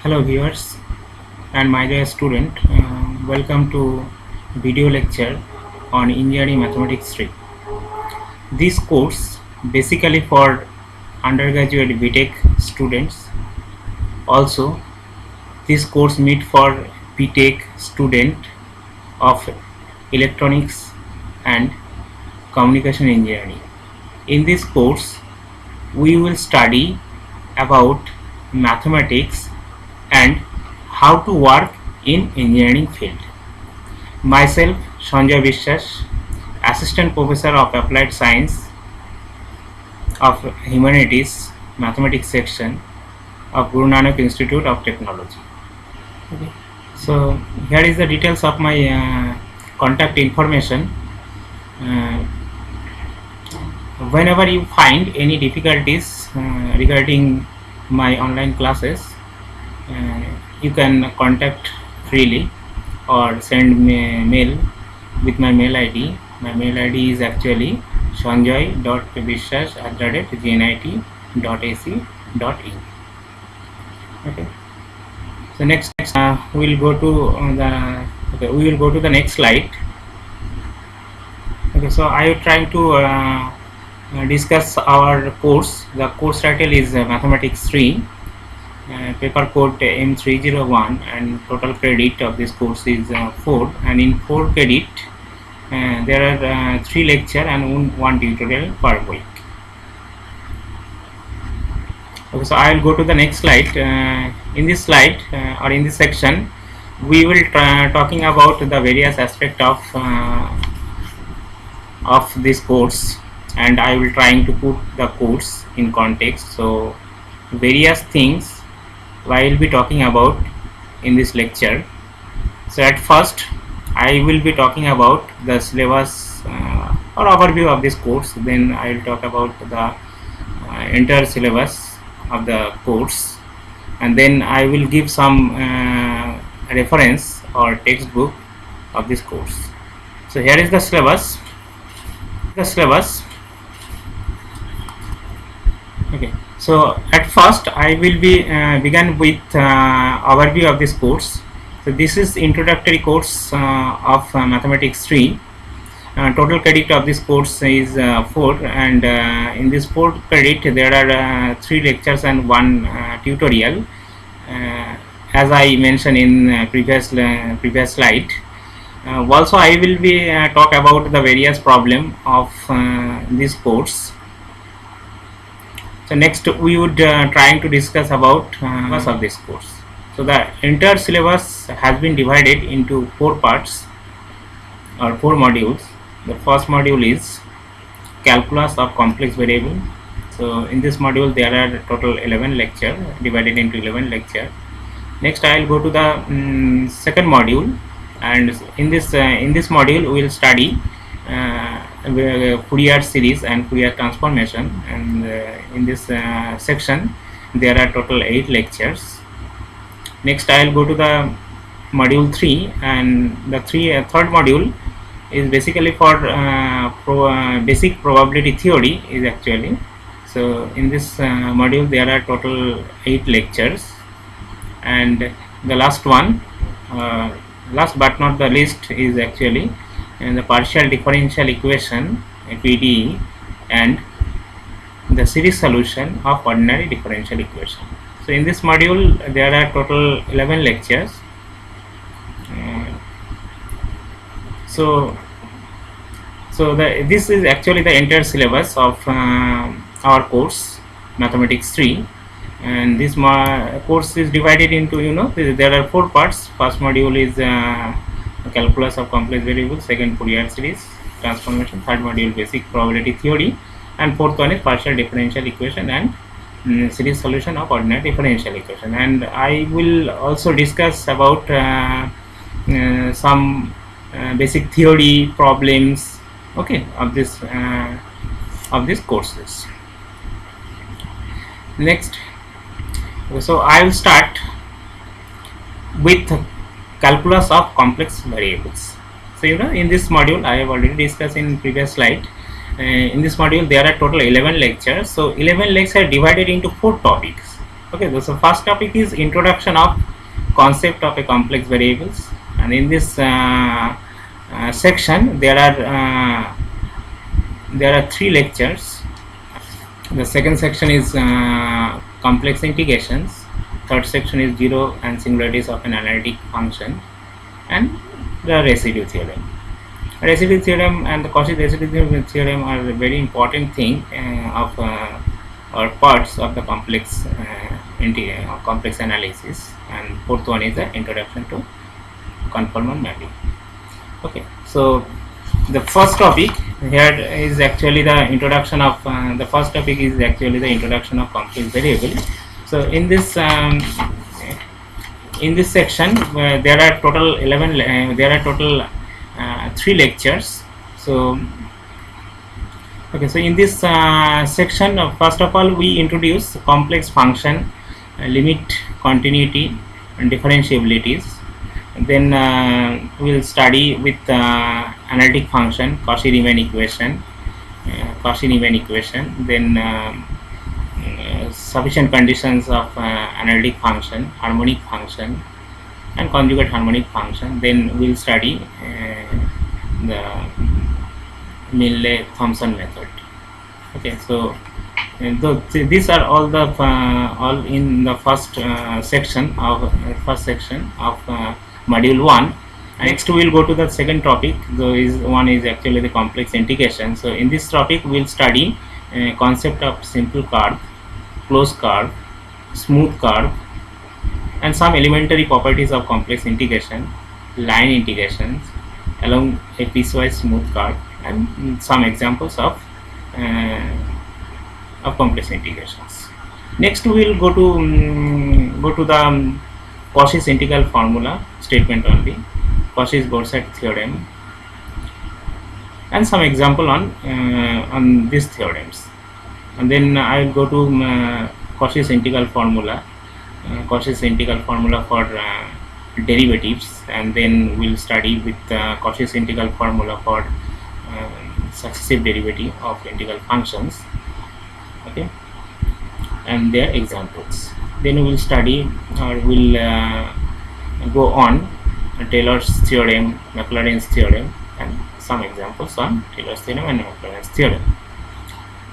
Hello viewers and my dear student, welcome to video lecture on Engineering Mathematics 3. This course basically for undergraduate BTech students. Also this course meet for BTech student of electronics and communication engineering. In this course we will study about mathematics and how to work in engineering field. Myself Sanjay Vishwas, Assistant Professor of Applied Science of Humanities Mathematics section of Guru Nanak Institute of Technology. Okay. So here is the details of my contact information. Whenever you find any difficulties regarding my online classes, you can contact freely or send me mail with my mail ID. My mail ID is actually sanjay.vishwas@gnit.ac.in. Okay. So next we will go to the next slide. Okay. So I am trying to discuss our course. The course title is Mathematics 3. Paper code M301, and total credit of this course is 4, and in 4 credit there are 3 lecture and one tutorial per week. Okay, so I will go to the next slide. In this slide or in this section we will talking about the various aspect of this course, and I will trying to put the course in context. So various things I will be talking about in this lecture. So at first I will be talking about the syllabus or overview of this course. Then I will talk about the entire syllabus of the course, and then I will give some reference or textbook of this course. So here is the syllabus. Okay. So at first I will be begin with overview of this course. So this is introductory course of Mathematics 3. Total credit of this course is 4, and in this 4 credit there are 3 lectures and 1 tutorial, as I mentioned in previous slide. Also I will be talk about the various problem of this course. So next we would trying to discuss about syllabus of this course. So the entire syllabus has been divided into 4 parts or 4 modules. The first module is calculus of complex variable. So in this module there are total 11 lecture, divided into 11 lecture. Next I will go to the second module, and in this module we will study Fourier series and Fourier transformation, and in this section there are total 8 lectures. Next I will go to the module 3, and the third module is basically for basic probability theory is actually. So in this module there are total 8 lectures, and the last one, last but not the least, is actually the partial differential equation PDE and the series solution of ordinary differential equation. So in this module there are total 11 lectures. This is actually the entire syllabus of our course Mathematics 3, and this course is divided into, there are 4 parts. First module is calculus of complex variables, second Fourier series transformation, third module basic probability theory, and fourth one is partial differential equation and series solution of ordinary differential equation. And I will also discuss about some basic theory problems, okay, of these courses. Next, so I will start with calculus of complex variables. So in this module I have already discussed in previous slide. In this module there are total 11 lectures. So 11 lectures are divided into 4 topics. Okay, so first topic is introduction of concept of a complex variables, and in this section there are three lectures. The second section is complex integrations. Third section is zero and singularities of an analytic function, and the residue theorem. Residue theorem and the Cauchy residue theorem are a very important thing of or parts of the complex complex analysis. And fourth one is the introduction to conformal mapping. Okay, so the first topic here is actually the introduction of the first topic is actually the introduction of complex variable. So in this section there are total 11 there are total 3 lectures. So okay, so in this section first of all we introduce complex function, limit, continuity and differentiabilities. Then we will study with analytic function, Cauchy-Riemann equation, then sufficient conditions of analytic function, harmonic function and conjugate harmonic function. Then we will study the Milne-Thomson method. Okay, so these are all the all in the first section of module 1. Next we will go to the second topic. One is actually the complex integration. So in this topic we will study concept of simple curve, closed curve, smooth curve and some elementary properties of complex integration, line integrations along a piecewise smooth curve, and some examples of complex integrations. Next we will go to the Cauchy's integral formula statement only, Cauchy's Borset theorem and some example on these theorems. And then I will go to Cauchy's integral formula, for derivatives, and then we will study with Cauchy's integral formula for successive derivative of integral functions. Okay, and their examples. Then we will study or will go on Taylor's theorem, Maclaurin's theorem and some examples on Taylor's theorem and Maclaurin's theorem.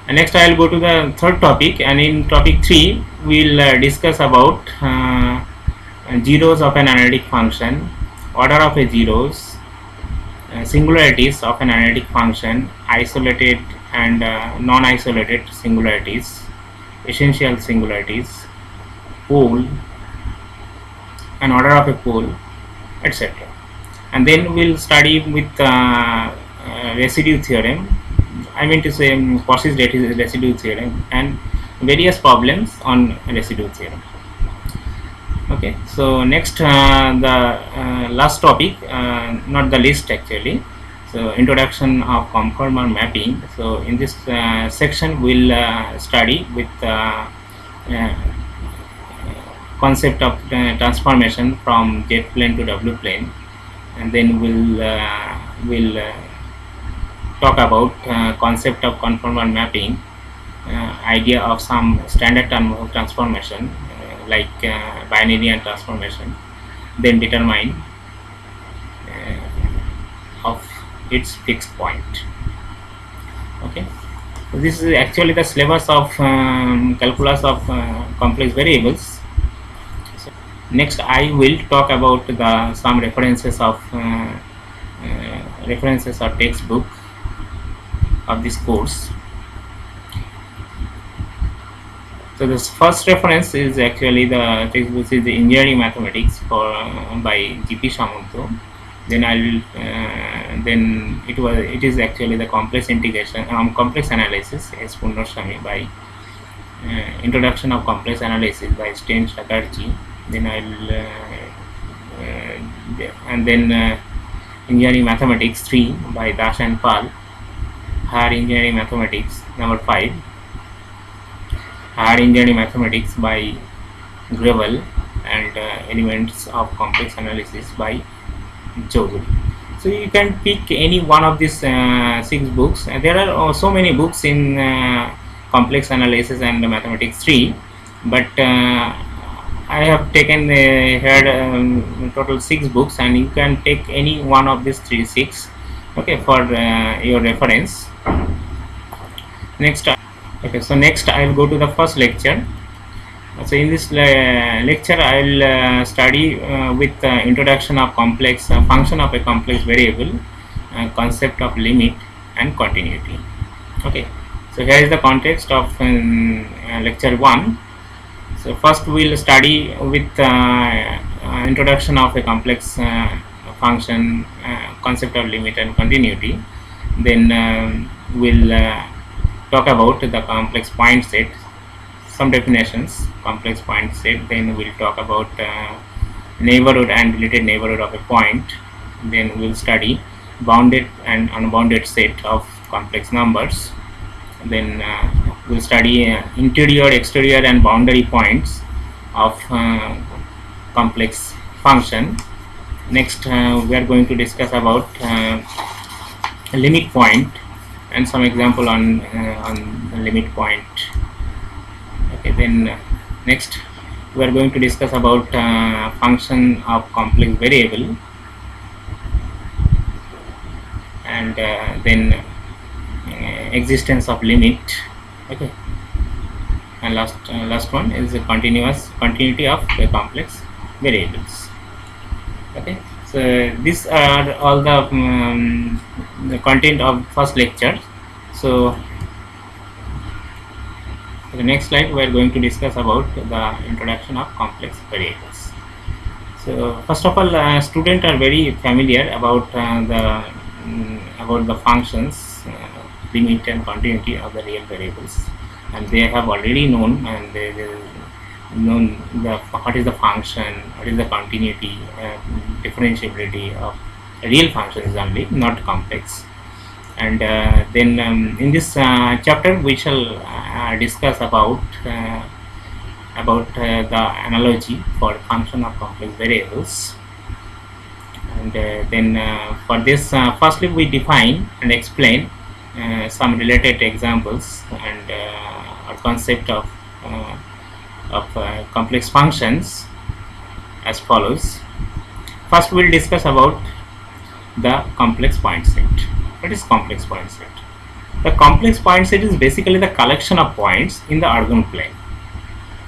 And next I will go to the third topic, and in topic 3 we will discuss about zeros of an analytic function, order of a zeros, singularities of an analytic function, isolated and non-isolated singularities, essential singularities, pole, an order of a pole, etc. And then we will study with residue theorem, I mean to say Cauchy's residue theorem and various problems on residue theorem. Okay, so next the last topic, not the least actually, so introduction of conformal mapping. So in this section we will study with concept of transformation from Z plane to W plane, and then we'll talk about concept of conformal mapping, idea of some standard transformation like binary transformation, then determine of its fixed point. Okay, so this is actually the syllabus of calculus of complex variables. So next I will talk about some references of or textbook of this course. So this first reference is actually the textbook is the Engineering Mathematics by G.P. Samanto. Then I will then it is actually the complex integration complex analysis S. Punnarswamy by Introduction of Complex Analysis by Sten Chatterjee. Then I will and then Engineering Mathematics 3 by Das and Pal. Higher Engineering Mathematics number 5. Higher Engineering Mathematics by Grewal and Elements of Complex Analysis by Choudhury. So you can pick any one of these 6 books. There are so many books in complex analysis and mathematics 3, but I have taken here total 6 books, and you can take any one of these 6, okay, for your reference. Next, okay, so next I will go to the first lecture. So in this lecture I will study with introduction of complex function of a complex variable, concept of limit and continuity. Okay, so here is the context of lecture 1. So first we will study with introduction of a complex function, concept of limit and continuity. Then we'll talk about the complex point set, some definitions, complex point set. Then we'll talk about neighborhood and related neighborhood of a point. Then we'll study bounded and unbounded set of complex numbers. Then we'll study interior, exterior and boundary points of complex function. Next we are going to discuss about limit point and some example on limit point. Okay, then next we are going to discuss about function of complex variable, and then existence of limit. Okay, and last one is the continuity of the complex variables. Okay, so these are all the content of first lecture. So the next slide we are going to discuss about the introduction of complex variables. So first of all, students are very familiar about the functions, limit and continuity of the real variables, and they have already known, and they known what is the function, what is the continuity, differentiability of real functions only, not complex. And then in this chapter we shall discuss about the analogy for function of complex variables. And then for this, firstly we define and explain some related examples and a concept of complex functions as follows. First we will discuss about the complex point set. What is complex point set? The complex point set is basically the collection of points in the organ plane.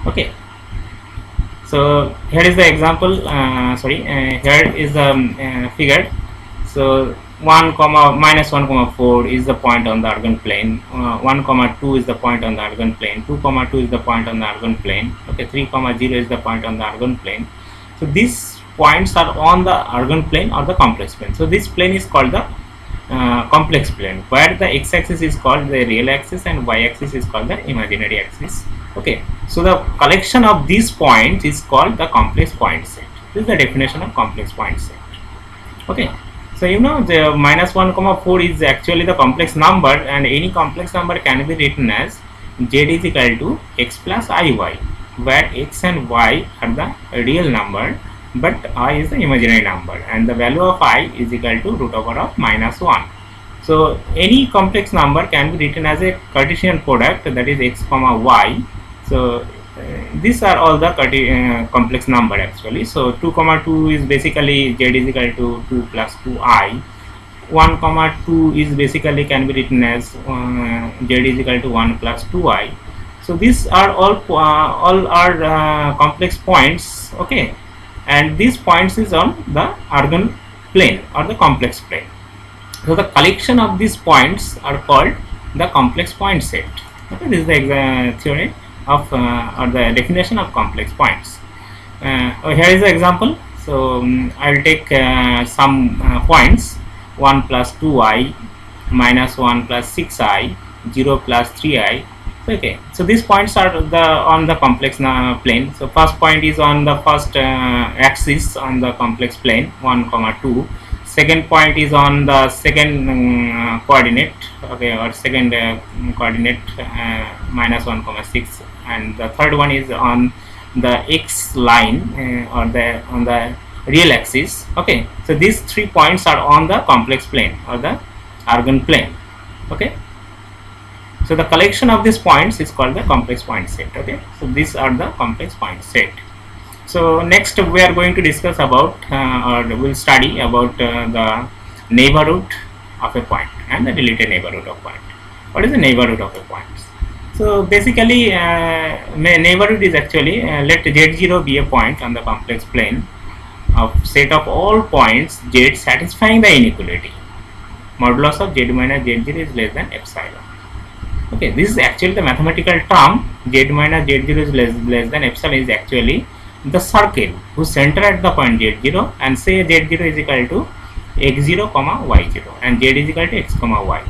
Okay, so here is the example, here is the figure. So 1 comma minus 1 comma 4 is the point on the organ plane, 1 comma 2 is the point on the organ plane, 2 comma 2 is the point on the organ plane, okay, 3 comma 0 is the point on the organ plane. So these points are on the organ plane or the complex plane. So this plane is called the complex plane, where the x-axis is called the real axis and y-axis is called the imaginary axis. Okay, so the collection of these points is called the complex point set. This is the definition of complex point set. Okay, so you know the minus 1 comma 4 is actually the complex number, and any complex number can be written as z is equal to x plus iy, where x and y are the real number but I is the imaginary number, and the value of I is equal to root over of minus 1. So any complex number can be written as a Cartesian product, that is x comma y. So these are all the complex number actually. So 2 comma 2 is basically z is equal to 2 plus 2i. 1 comma 2 is basically can be written as z is equal to 1 plus 2i. So these are all complex points. Okay, and these points is on the organ plane or the complex plane. So the collection of these points are called the complex point set. Okay, this is the theory of or the definition of complex points. Here is the example. So I will take some points: 1 plus 2i, minus 1 plus 6i, 0 plus 3i. Okay, so these points are on the complex plane. So first point is on the first axis on the complex plane, 1 comma 2. Second point is on the second coordinate, okay, or second coordinate, minus 1 comma 6, and the third one is on the x line or on the real axis. Okay, so these 3 points are on the complex plane or the organ plane. Okay, So the collection of these points is called the complex point set. Okay, so these are the complex point set. So next we are going to discuss about or we'll study about the neighborhood of a point and the deleted neighborhood of point. What is the neighborhood of a point? So basically neighborhood is actually let Z0 be a point on the complex plane of set of all points Z satisfying the inequality. Modulus of Z minus Z0 is less than epsilon. Okay, this is actually the mathematical term. Z minus Z0 is less than epsilon is actually the circle whose center at the point Z0, and say Z0 is equal to x0 comma y0 and Z is equal to x comma y.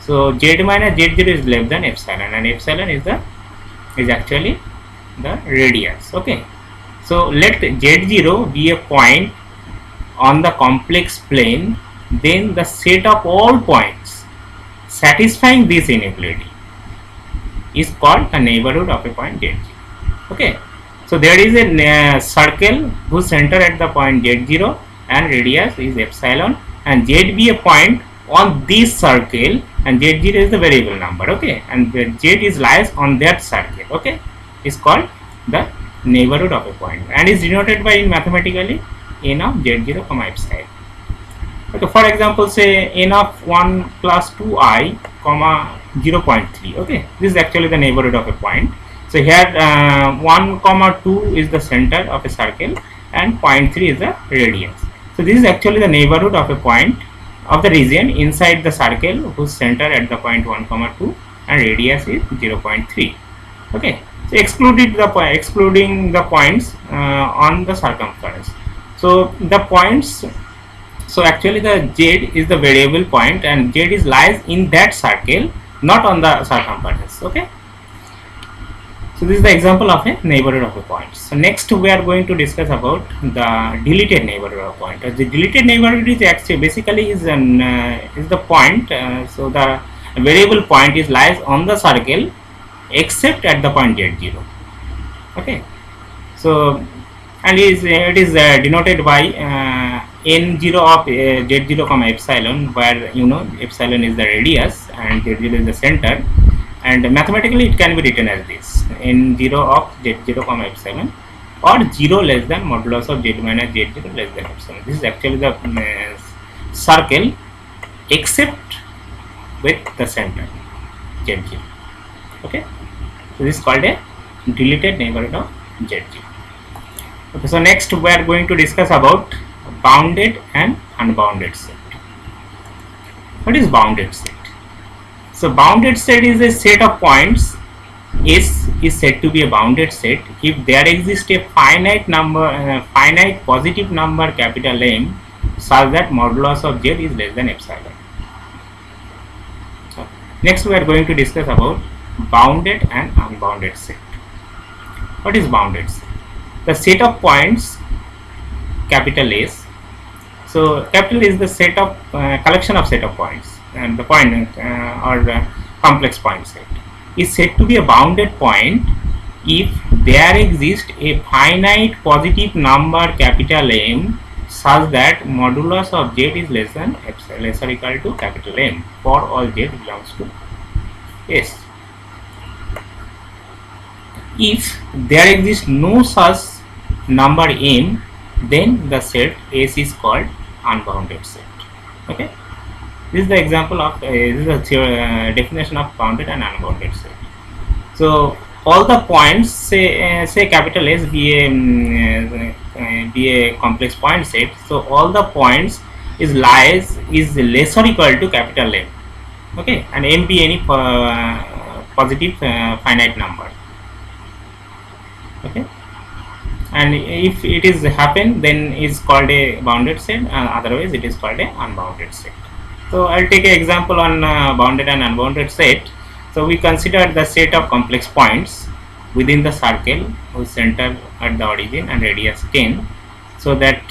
So Z minus Z0 is less than epsilon, and epsilon is actually the radius. Okay, so let Z0 be a point on the complex plane, then the set of all points satisfying this inequality is called the neighborhood of a point Z0. Okay, so there is a circle whose center at the point Z0 and radius is epsilon, and Z be a point on this circle, and Z0 is the variable number. Okay, and Z is lies on that circle. Okay, is called the neighborhood of a point and is denoted by mathematically n of Z0 comma epsilon. Okay, for example, say n of 1 plus 2i comma 0.3. Okay, this is actually the neighborhood of a point. So here 1 comma 2 is the center of a circle and 0.3 is the radius. So this is actually the neighborhood of a point of the region inside the circle whose center at the point 1 comma 2 and radius is 0.3. Okay, so excluding the points on the circumference. So the points, so actually the Z is the variable point and Z is lies in that circle, not on the circumference. Okay, so this is the example of a neighborhood of a point. So next we are going to discuss about the deleted neighborhood of a point. The deleted neighborhood is actually basically is the point. So the variable point is lies on the circle except at the point Z0. Okay, so and it is denoted by n0 of Z0 comma epsilon, where epsilon is the radius and Z0 is the center, and mathematically it can be written as this: n0 of Z0 comma epsilon, or 0 less than modulus of Z minus Z0 less than epsilon. This is actually the circle except with the center Z0. Okay, so this is called a deleted neighborhood of Z0. Okay, so next we are going to discuss about bounded and unbounded set. What is bounded set? So bounded set is a set of points. S is said to be a bounded set if there exists a finite positive number capital M such that modulus of Z is less than epsilon. So next we are going to discuss about bounded and unbounded set. What is bounded set? The set of points capital S. So capital is the set of collection of set of points, and the point or complex point set is said to be a bounded point if there exists a finite positive number capital M such that modulus of Z is less than epsilon, less or equal to capital M for all Z belongs to S. If there exists no such number M, then the set S is called unbounded set. Okay, this is the example of this is a definition of bounded and unbounded set. So all the points, say capital S be a complex point set. So all the points is less or equal to capital M. Okay, and M be any positive finite number. Okay, and if it is happen, then is called a bounded set, otherwise it is called a unbounded set. So I'll take an example on bounded and unbounded set. So we consider the set of complex points within the circle whose center at the origin and radius 10, so that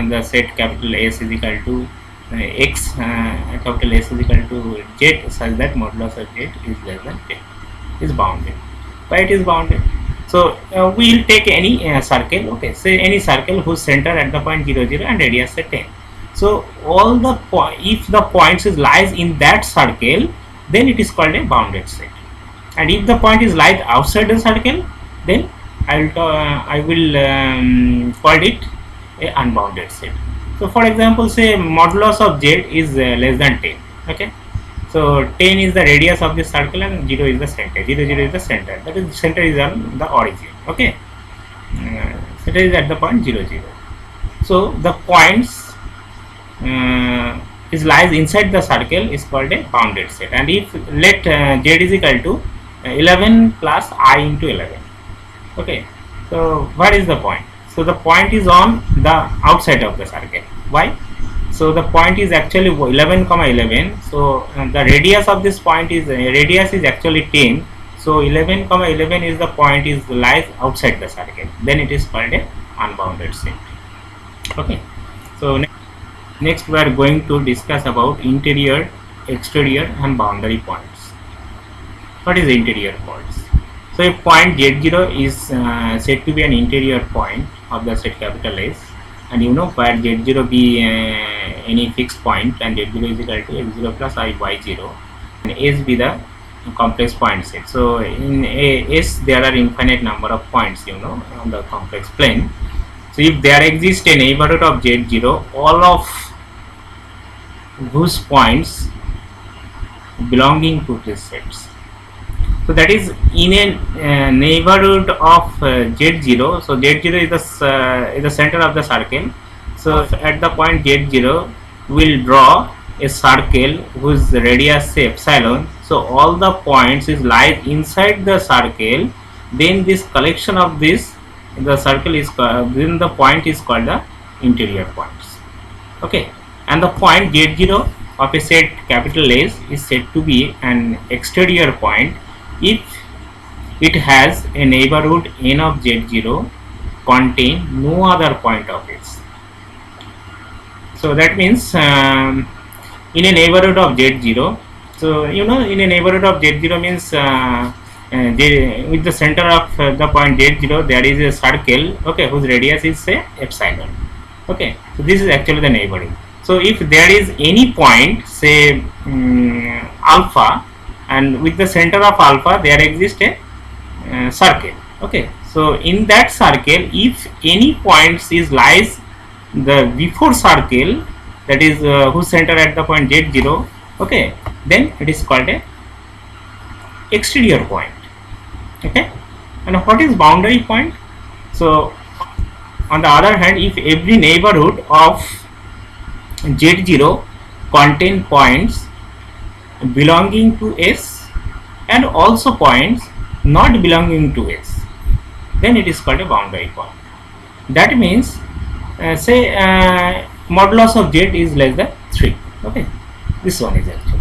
the set capital S is equal to x, capital S is equal to Z such that modulus of Z is less than 10 is bounded. Why it is bounded? So we will take any circle. Okay, say any circle whose center at the point 0, 0 and radius at 10. So all the if the points is lies in that circle, then it is called a bounded set. And if the point is lies outside the circle, then I will call it a unbounded set. So for example, say modulus of z is less than 10. Okay, so 10 is the radius of the circle and 0 is the center. 0, 0 is the center. That is, center is on the origin. Okay, center is at the point 0, 0. So the points is lies inside the circle is called a bounded set. And if let z is equal to 11 plus I into 11. Okay, so what is the point? So the point is on the outside of the circle. Why? So the point is actually 11 comma 11. So the radius of this point is radius is actually 10. So 11 comma 11 is the point is lies outside the circle. Then it is called a unbounded set. Okay. So next we are going to discuss about interior, exterior and boundary points. What is the interior points? So a point z0 is said to be an interior point of the set capital S, and you know where z0 be any fixed point, and z0 is equal to x0 plus I y0, and S be the complex point set. So in S there are infinite number of points, you know, on the complex plane. So if there exists a neighborhood of z0, all of whose points belonging to these sets. So that is in a neighborhood of z0. So z0 is the center of the circle. So at the point z0, we'll draw a circle whose radius say epsilon. So all the points is lies inside the circle. Then this collection of this, the circle is then the point is called the interior points. Okay, and the point z0 of a set capital S is said to be an exterior point if it has a neighborhood n of z0 contain no other point of S. So that means in a neighborhood of z0, so you know, in a neighborhood of z0 means with the center of the point z0 there is a circle, okay, whose radius is say epsilon. Okay, so this is actually the neighborhood. So if there is any point, say alpha, and with the center of alpha there exists a circle. Okay, so in that circle, if any points is lies the before circle, that is whose center at the point z0, okay, then it is called a exterior point. Okay, and what is boundary point? So on the other hand, if every neighborhood of z0 contain points belonging to S and also points not belonging to S, then it is called a boundary point. That means say modulus of z is less than 3. Okay, this one is actually,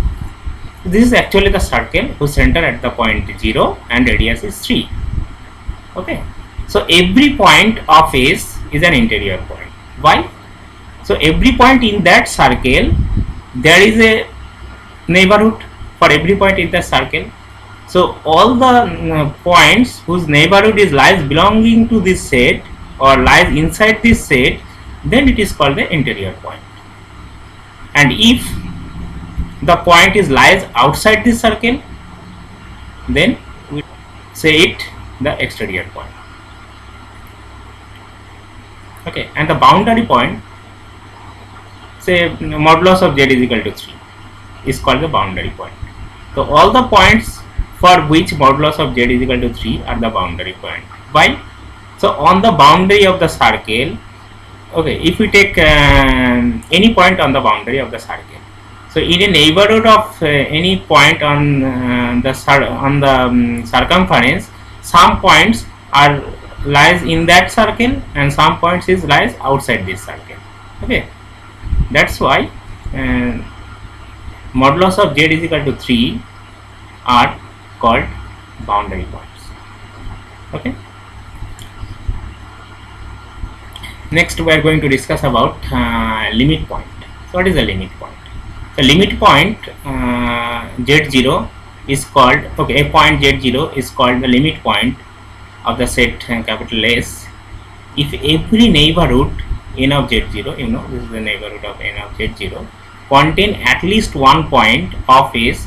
this is actually the circle whose center at the point 0 and radius is 3. Okay, so every point of S is an interior point. Why? So every point in that circle there is a neighborhood for every point in the circle. So all the points whose neighborhood is lies belonging to this set or lies inside this set, then it is called the interior point. And if the point is lies outside this circle, then we say it the exterior point. Okay, and the boundary point, say modulus of z is equal to 3, is called the boundary point. So all the points for which modulus of z is equal to 3 are the boundary point. Why? So on the boundary of the circle, okay, if we take any point on the boundary of the circle, so in a neighborhood of any point on the circumference, some points are lies in that circle and some points is lies outside this circle. Okay, that's why modulus of z is equal to 3 are called boundary points. Okay, next we are going to discuss about limit point. So what is a limit point? The limit point z0 is called, okay, a point z0 is called the limit point of the set capital S if every neighborhood n of z0, you know, this is the neighborhood of n of z0, contain at least one point of S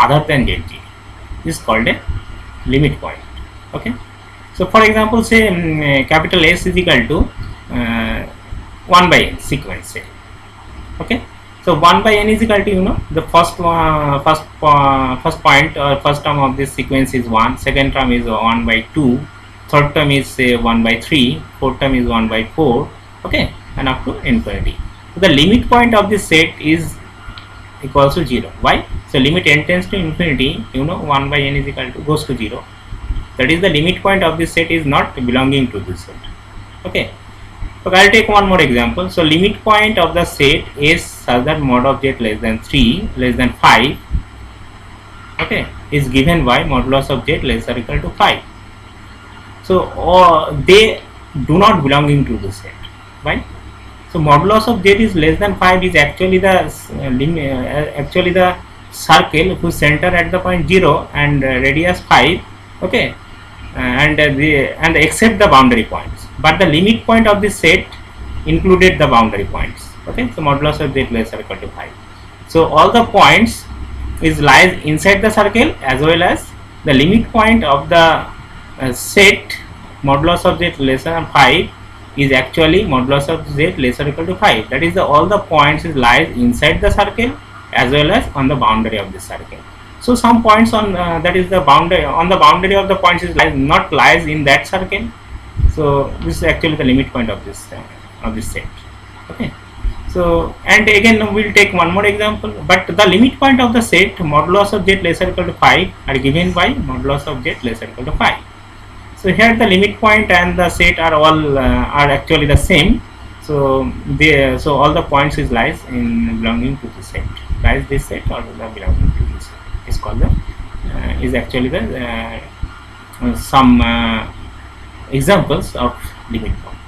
other than z0. This is called a limit point. Okay. So for example, say capital S is equal to 1 by n sequence, say. Okay. So 1 by n is equal to, the first point or first term of this sequence is 1, second term is 1 by 2, third term is say 1 by 3, fourth term is 1 by 4, okay, and up to infinity. So the limit point of this set is equals to 0. Why? So limit n tends to infinity, 1 by n is equal to goes to 0. That is the limit point of this set is not belonging to this set. Okay. So I'll take one more example. So limit point of the set is such that mod of z less than 3 less than 5, okay, is given by modulus of z less or equal to 5. So they do not belonging to the set, right? So modulus of z is less than 5 is actually the circle whose center at the point 0 and radius 5, okay, and except the boundary points, but the limit point of this set included the boundary points. Okay, so modulus of z less or equal to 5. So all the points is lies inside the circle as well as the limit point of the set modulus of z less than 5 is actually modulus of z less or equal to 5. That is all the points is lies inside the circle as well as on the boundary of this circle. So some points on that is the boundary on the boundary of the points is not lies in that circle. So this is actually the limit point of this set. Okay. So and again we'll take one more example. But the limit point of the set modulus of z less or equal to 5 are given by modulus of z less or equal to 5. So here the limit point and the set are all are actually the same. So all the points is lies in belonging to this set. Lies this set or the belonging to this set is called the is actually the some examples of limit point.